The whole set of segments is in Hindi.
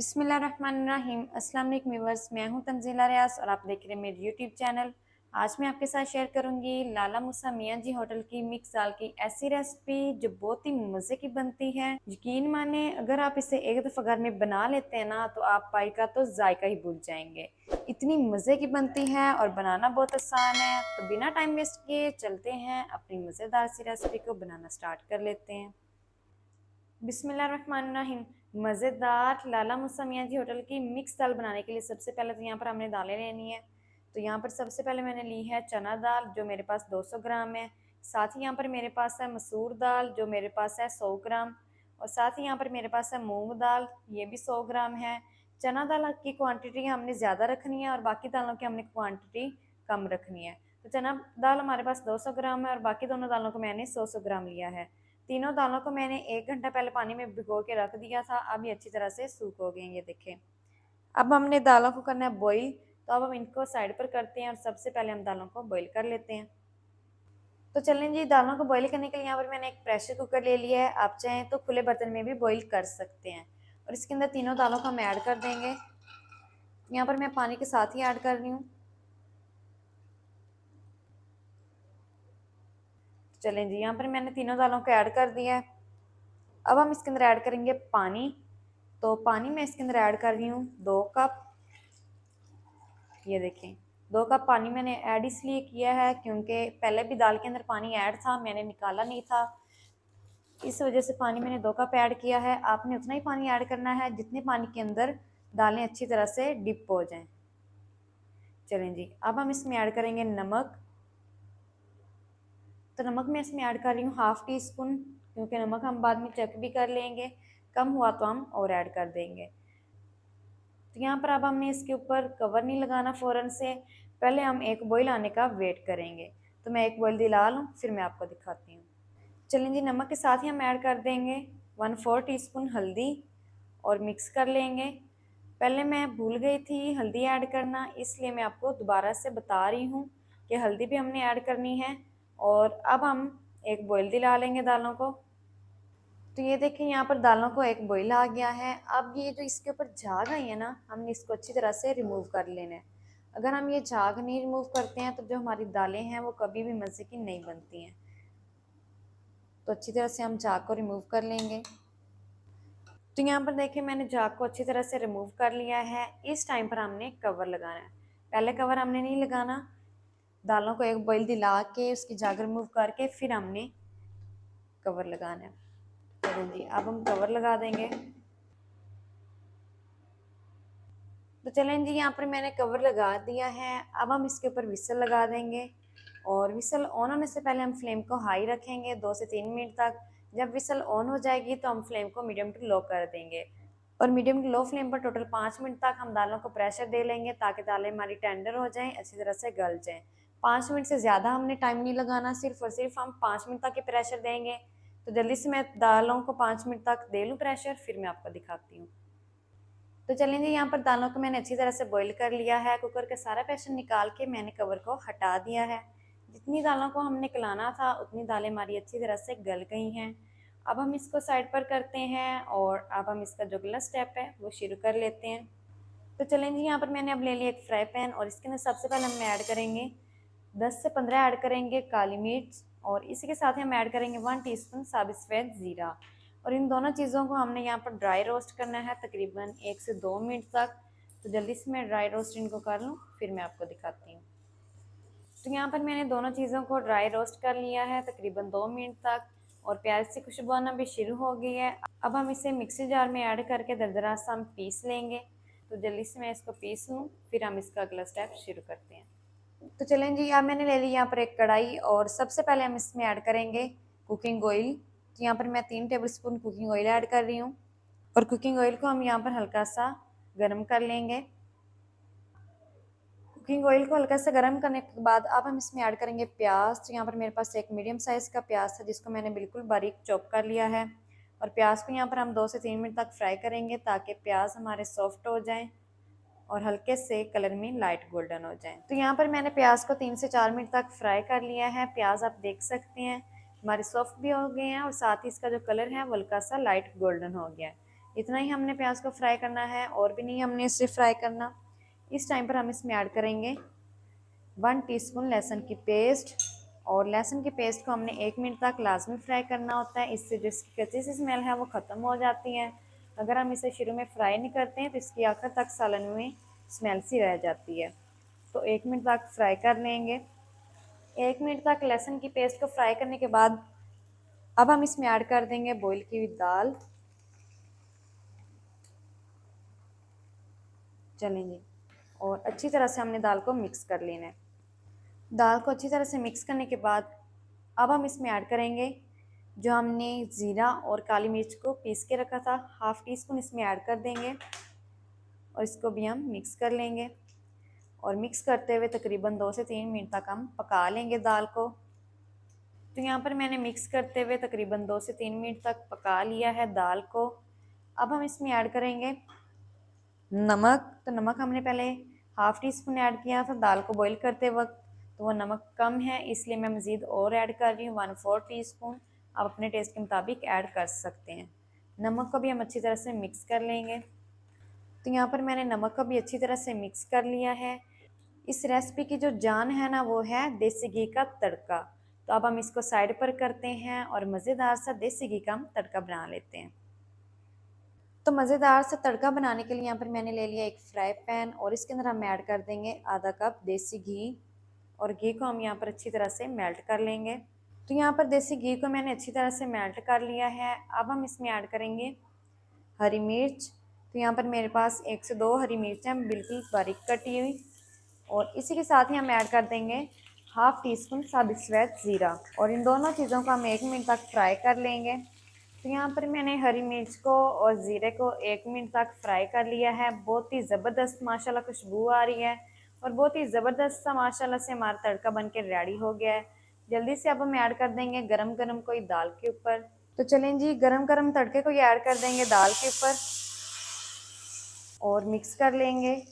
बिस्मिल्लाहिर्रहमानिर्रहीम। अस्सलाम वालेकुम व्यूअर्स, मैं हूं तंजीला रियाज और आप देख रहे हैं मेरे यूट्यूब चैनल। आज मैं आपके साथ शेयर करूंगी लाला मूसा मियां जी होटल की मिक्स दाल की ऐसी रेसिपी जो बहुत ही मज़े की बनती है। यकीन माने अगर आप इसे एक दफ़ा घर में बना लेते हैं ना तो आप पाई का तो जायका ही भूल जाएंगे। इतनी मज़े की बनती है और बनाना बहुत आसान है। तो बिना टाइम वेस्ट किए चलते हैं अपनी मज़ेदार सी रेसिपी को बनाना स्टार्ट कर लेते हैं। बिस्मिल्लाहिर्रहमानिर्रहीम। मज़ेदार लाला मूसा मियां जी होटल की मिक्स दाल बनाने के लिए सबसे पहले तो यहाँ पर हमने दालें लेनी है। तो यहाँ पर सबसे पहले मैंने ली है चना दाल जो मेरे पास 200 ग्राम है। साथ ही यहाँ पर मेरे पास है मसूर दाल जो मेरे पास है 100 ग्राम। और साथ ही यहाँ पर मेरे पास है मूंग दाल, ये भी 100 ग्राम है। चना दाल की क्वान्टिटी हमने ज़्यादा रखनी है और बाकी दालों की हमने क्वान्टिटी कम रखनी है। तो चना दाल हमारे पास 200 ग्राम है और बाकी दोनों दालों को मैंने 100 ग्राम लिया है। तीनों दालों को मैंने 1 घंटा पहले पानी में भिगो के रख दिया था। अब ये अच्छी तरह से सूख हो गए, ये देखें। अब हमने दालों को करना है बॉईल। तो अब हम इनको साइड पर करते हैं और सबसे पहले हम दालों को बॉईल कर लेते हैं। तो चलें जी, दालों को बॉईल करने के लिए यहाँ पर मैंने एक प्रेशर कुकर ले लिया है। आप चाहें तो खुले बर्तन में भी बॉईल कर सकते हैं। और इसके अंदर तीनों दालों को हम ऐड कर देंगे। यहाँ पर मैं पानी के साथ ही ऐड कर रही हूँ। चलें जी, यहाँ पर मैंने तीनों दालों को ऐड कर दिया है। अब हम इसके अंदर ऐड करेंगे पानी। तो पानी मैं इसके अंदर ऐड कर रही हूँ 2 कप। ये देखें, 2 कप पानी मैंने ऐड इसलिए किया है क्योंकि पहले भी दाल के अंदर पानी ऐड था, मैंने निकाला नहीं था, इस वजह से पानी मैंने 2 कप ऐड किया है। आपने उतना ही पानी ऐड करना है जितने पानी के अंदर दालें अच्छी तरह से डिप हो जाएं। चलें जी, अब हम इसमें ऐड करेंगे नमक। तो नमक मैं इसमें ऐड कर रही हूँ 1/2 टी-स्पून, क्योंकि नमक हम बाद में चेक भी कर लेंगे, कम हुआ तो हम और ऐड कर देंगे। तो यहाँ पर अब हमने इसके ऊपर कवर नहीं लगाना फ़ौरन से, पहले हम एक बॉईल आने का वेट करेंगे। तो मैं एक बॉईल दिला लूँ फिर मैं आपको दिखाती हूँ। चलें जी, नमक के साथ ही हम ऐड कर देंगे 1/4 टीस्पून हल्दी और मिक्स कर लेंगे। पहले मैं भूल गई थी हल्दी ऐड करना, इसलिए मैं आपको दोबारा से बता रही हूँ कि हल्दी भी हमने ऐड करनी है। और अब हम एक बॉईल दिला लेंगे दालों को। तो ये देखें, यहाँ पर दालों को एक बॉईल आ गया है। अब ये जो इसके ऊपर झाग आई है ना, हमने इसको अच्छी तरह से रिमूव कर लेना है। अगर हम ये झाग नहीं रिमूव करते हैं तो जो हमारी दालें हैं वो कभी भी मज़े की नहीं बनती हैं। तो अच्छी तरह से हम झाग को रिमूव कर लेंगे। तो यहाँ पर देखिए, मैंने झाग को अच्छी तरह से रिमूव कर लिया है। इस टाइम पर हमने कवर लगाना है। पहले कवर हमने नहीं लगाना, दालों को एक बॉईल दिला के उसकी झाग रिमूव करके फिर हमने कवर लगाना है। चलो जी, अब हम कवर लगा देंगे। तो चलें जी, यहाँ पर मैंने कवर लगा दिया है। अब हम इसके ऊपर विसल लगा देंगे और विसल ऑन होने से पहले हम फ्लेम को हाई रखेंगे 2 से 3 मिनट तक। जब विसल ऑन हो जाएगी तो हम फ्लेम को मीडियम टू लो कर देंगे और मीडियम टू लो फ्लेम पर टोटल 5 मिनट तक हम दालों को प्रेशर दे लेंगे ताकि दालें हमारी टेंडर हो जाएं, अच्छी तरह से गल जाएं। 5 मिनट से ज़्यादा हमने टाइम नहीं लगाना, सिर्फ और सिर्फ हम 5 मिनट तक ही प्रेशर देंगे। तो जल्दी से मैं दालों को 5 मिनट तक दे लूँ प्रेशर, फिर मैं आपको दिखाती हूँ। तो चलें जी, यहाँ पर दालों को मैंने अच्छी तरह से बॉईल कर लिया है। कुकर का सारा प्रेशर निकाल के मैंने कवर को हटा दिया है। जितनी दालों को हमने गलाना था उतनी दालें हमारी अच्छी तरह से गल गई हैं। अब हम इसको साइड पर करते हैं और अब हम इसका जो अगला स्टेप है वो शुरू कर लेते हैं। तो चलें जी, यहाँ पर मैंने अब ले लिया एक फ्राई पैन और इसके अंदर सबसे पहले हम ऐड करेंगे 10 से 15 ऐड करेंगे काली मिर्च और इसी के साथ ही हम ऐड करेंगे 1 टीस्पून साबित सफ़ेद ज़ीरा। और इन दोनों चीज़ों को हमने यहाँ पर ड्राई रोस्ट करना है तकरीबन 1 से 2 मिनट तक। तो जल्दी से मैं ड्राई रोस्ट इनको कर लूँ फिर मैं आपको दिखाती हूँ। तो यहाँ पर मैंने दोनों चीज़ों को ड्राई रोस्ट कर लिया है तकरीबन 2 मिनट तक और प्याज से खुशबू आना भी शुरू हो गई है। अब हम इसे मिक्सी जार में ऐड करके दरदरा सा हम पीस लेंगे। तो जल्दी से मैं इसको पीस लूँ फिर हम इसका अगला स्टेप शुरू करते हैं। तो चलें जी, अब मैंने ले ली यहाँ पर एक कढ़ाई और सबसे पहले हम इसमें ऐड करेंगे कुकिंग ऑयल। तो यहाँ पर मैं 3 टेबलस्पून कुकिंग ऑयल ऐड कर रही हूँ और कुकिंग ऑयल को हम यहाँ पर हल्का सा गर्म कर लेंगे। कुकिंग ऑयल को हल्का सा गर्म करने के बाद अब हम इसमें ऐड करेंगे प्याज। तो यहाँ पर मेरे पास एक मीडियम साइज़ का प्याज था जिसको मैंने बिल्कुल बारीक चॉप कर लिया है और प्याज को यहाँ पर हम 2 से 3 मिनट तक फ्राई करेंगे ताकि प्याज हमारे सॉफ्ट हो जाएं और हल्के से कलर में लाइट गोल्डन हो जाए। तो यहाँ पर मैंने प्याज को 3 से 4 मिनट तक फ्राई कर लिया है। प्याज आप देख सकते हैं हमारे सॉफ्ट भी हो गए हैं और साथ ही इसका जो कलर है वो हल्का सा लाइट गोल्डन हो गया है। इतना ही हमने प्याज को फ्राई करना है और भी नहीं हमने इसे फ्राई करना। इस टाइम पर हम इसमें ऐड करेंगे 1 टीस्पून लहसुन की पेस्ट, और लहसुन की पेस्ट को हमने 1 मिनट तक लाजमी फ्राई करना होता है, इससे जो इसकी कच्ची सी स्मेल है वो ख़त्म हो जाती है। अगर हम इसे शुरू में फ्राई नहीं करते हैं तो इसकी आखिर तक सालन में स्मेल सी रह जाती है। तो 1 मिनट तक फ्राई कर लेंगे। 1 मिनट तक लहसुन की पेस्ट को फ्राई करने के बाद अब हम इसमें ऐड कर देंगे बॉईल की हुई दाल। चलेंगे और अच्छी तरह से हमने दाल को मिक्स कर लेना है। दाल को अच्छी तरह से मिक्स करने के बाद अब हम इसमें ऐड करेंगे जो हमने ज़ीरा और काली मिर्च को पीस के रखा था, हाफ़ टी स्पून इसमें ऐड कर देंगे और इसको भी हम मिक्स कर लेंगे। और मिक्स करते हुए तकरीबन 2 से 3 मिनट तक हम पका लेंगे दाल को। तो यहाँ पर मैंने मिक्स करते हुए तकरीबन 2 से 3 मिनट तक पका लिया है दाल को। अब हम इसमें ऐड करेंगे नमक। तो नमक हमने पहले हाफ़ टी स्पून ऐड किया था दाल को बॉईल करते वक्त, तो वो नमक कम है इसलिए मैं मज़ीद और ऐड कर रही हूँ 1/4 टी स्पून। आप अपने टेस्ट के मुताबिक ऐड कर सकते हैं। नमक को भी हम अच्छी तरह से मिक्स कर लेंगे। तो यहाँ पर मैंने नमक को भी अच्छी तरह से मिक्स कर लिया है। इस रेसिपी की जो जान है ना वो है देसी घी का तड़का। तो अब हम इसको साइड पर करते हैं और मज़ेदार सा देसी घी का हम तड़का बना लेते हैं। तो मज़ेदार सा तड़का बनाने के लिए यहाँ पर मैंने ले लिया एक फ्राई पैन और इसके अंदर हम ऐड कर देंगे आधा कप देसी घी, और घी को हम यहाँ पर अच्छी तरह से मेल्ट कर लेंगे। तो यहाँ पर देसी घी को मैंने अच्छी तरह से मेल्ट कर लिया है। अब हम इसमें ऐड करेंगे हरी मिर्च। तो यहाँ पर मेरे पास 1 से 2 हरी मिर्च हैं बिल्कुल बारीक कटी हुई, और इसी के साथ ही हम ऐड कर देंगे हाफ़ टी स्पून साबित सफ़ेद ज़ीरा, और इन दोनों चीज़ों को हम 1 मिनट तक फ्राई कर लेंगे। तो यहाँ पर मैंने हरी मिर्च को और ज़ीरे को 1 मिनट तक फ्राई कर लिया है। बहुत ही ज़बरदस्त माशाल्लाह खुशबू आ रही है और बहुत ही ज़बरदस्त सा माशाल्लाह से हमारा तड़का बन के रेडी हो गया है। जल्दी से अब हम ऐड कर देंगे गरम गरम कोई दाल के ऊपर। तो चलें जी, गरम गरम तड़के को ये ऐड कर देंगे दाल के ऊपर और मिक्स कर लेंगे।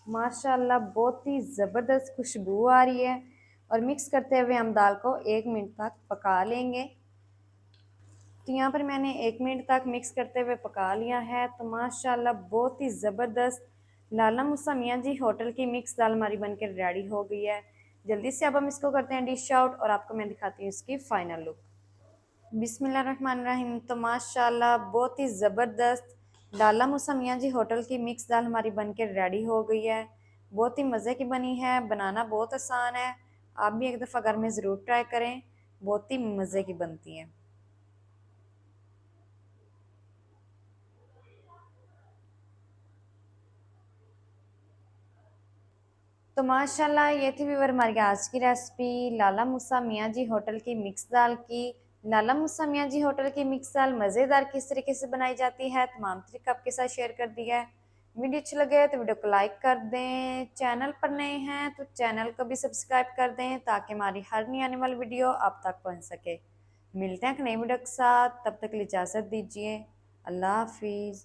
माशाल्लाह बहुत ही ज़बरदस्त खुशबू आ रही है, और मिक्स करते हुए हम दाल को 1 मिनट तक पका लेंगे। तो यहाँ पर मैंने 1 मिनट तक मिक्स करते हुए पका लिया है। तो माशाल्लाह बहुत ही ज़बरदस्त लाला मूसा मियाँ जी होटल की मिक्स दाल हमारी बनकर रेडी हो गई है। जल्दी से अब हम इसको करते हैं डिश आउट और आपको मैं दिखाती हूँ इसकी फ़ाइनल लुक। बिस्मिल्लाहिर्रहमानिर्रहीम। तो माशाल्लाह बहुत ही ज़बरदस्त लाला मूसा मियाँ जी होटल की मिक्स दाल हमारी बनकर रेडी हो गई है। बहुत ही मज़े की बनी है, बनाना बहुत आसान है। आप भी एक दफ़ा घर में ज़रूर ट्राई करें, बहुत ही मज़े की बनती है। तो माशाल्लाह ये थी व्यूअर हमारी आज की रेसिपी लाला मूसा मियाँ जी होटल की मिक्स दाल की। लाला मूसा मियाँ जी होटल की मिक्स दाल मज़ेदार किस तरीके से बनाई जाती है तमाम तरीका आपके साथ शेयर कर दिया है। वीडियो अच्छी लगे तो वीडियो को लाइक कर दें, चैनल पर नए हैं तो चैनल को भी सब्सक्राइब कर दें ताकि हमारी हर नई आने वाली वीडियो आप तक पहुँच सके। मिलते हैं एक नई वीडियो के साथ, तब तक के लिए इजाज़त दीजिए। अल्लाह हाफिज़।